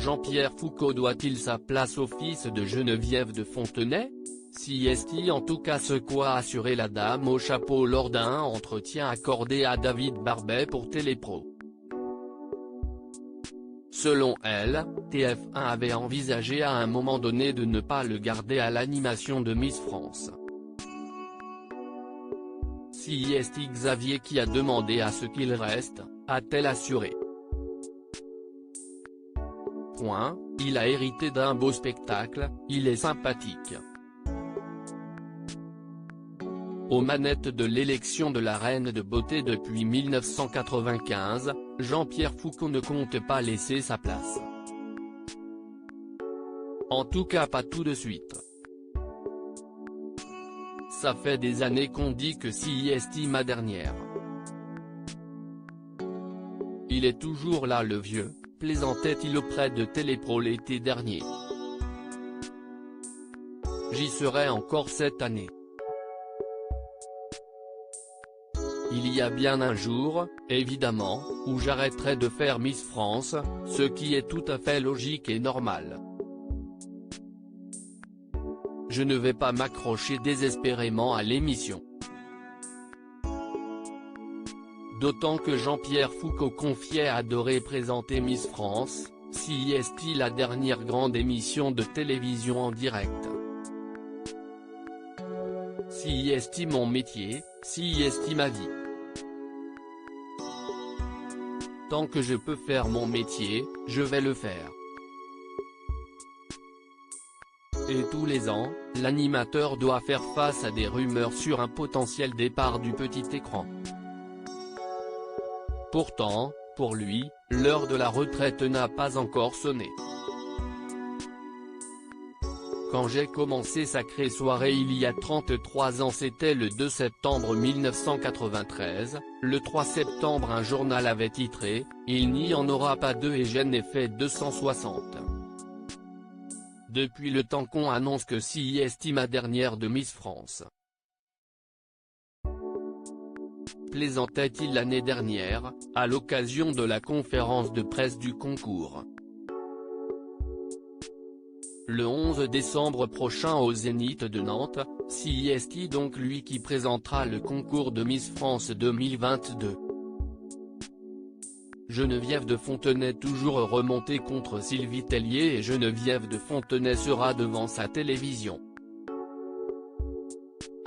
Jean-Pierre Foucault doit-il sa place au fils de Geneviève de Fontenay? Si est-il en tout cas ce qu'a assuré la dame au chapeau lors d'un entretien accordé à David Barbet pour Télépro. Selon elle, TF1 avait envisagé à un moment donné de ne pas le garder à l'animation de Miss France. Si est Xavier qui a demandé à ce qu'il reste, a-t-elle assuré. Il a hérité d'un beau spectacle, il est sympathique. Aux manettes de l'élection de la reine de beauté depuis 1995, Jean-Pierre Foucault ne compte pas laisser sa place. En tout cas pas tout de suite. Ça fait des années qu'on dit que si est ma dernière. Il est toujours là le vieux, plaisantait-il auprès de Télépro l'été dernier. J'y serai encore cette année. Il y a bien un jour, évidemment, où j'arrêterai de faire Miss France, ce qui est tout à fait logique et normal. Je ne vais pas m'accrocher désespérément à l'émission. D'autant que Jean-Pierre Foucault confiait adorer présenter Miss France, si est la dernière grande émission de télévision en direct. Si est mon métier, si est ma vie. Tant que je peux faire mon métier, je vais le faire. Et tous les ans, l'animateur doit faire face à des rumeurs sur un potentiel départ du petit écran. Pourtant, pour lui, l'heure de la retraite n'a pas encore sonné. Quand j'ai commencé Sacrée Soirée il y a 33 ans, c'était le 2 septembre 1993, le 3 septembre un journal avait titré « Il n'y en aura pas deux et j'en ai fait 260 ». Depuis le temps qu'on annonce que si est ma dernière de Miss France. Plaisantait-il l'année dernière, à l'occasion de la conférence de presse du concours. Le 11 décembre prochain au Zénith de Nantes, si est donc lui qui présentera le concours de Miss France 2022. Geneviève de Fontenay toujours remontée contre Sylvie Tellier et Geneviève de Fontenay sera devant sa télévision.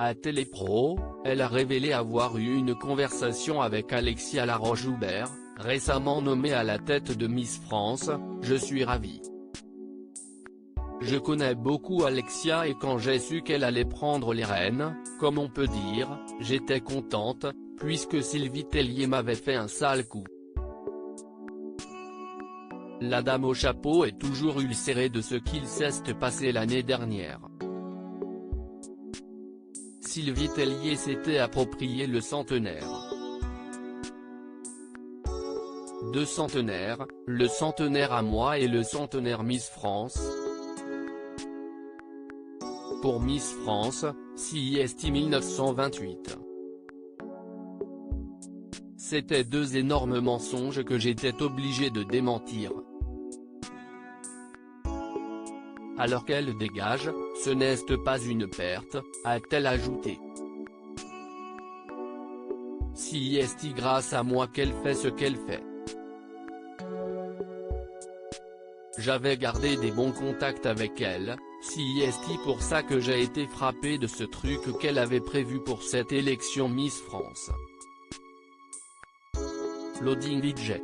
À Télépro, elle a révélé avoir eu une conversation avec Alexia Laroche-Joubert, récemment nommée à la tête de Miss France, « Je suis ravie. Je connais beaucoup Alexia et quand j'ai su qu'elle allait prendre les rênes, comme on peut dire, j'étais contente, puisque Sylvie Tellier m'avait fait un sale coup. » La dame au chapeau est toujours ulcérée de ce qu'il s'est passé l'année dernière. Sylvie Tellier s'était approprié le centenaire. Deux centenaires, le centenaire à moi et le centenaire Miss France. Pour Miss France, si est 1928. C'était deux énormes mensonges que j'étais obligé de démentir. Alors qu'elle dégage, ce n'est pas une perte, a-t-elle ajouté. Si est grâce à moi qu'elle fait ce qu'elle fait. J'avais gardé des bons contacts avec elle, si est pour ça que j'ai été frappé de ce truc qu'elle avait prévu pour cette élection Miss France. Loading DJ.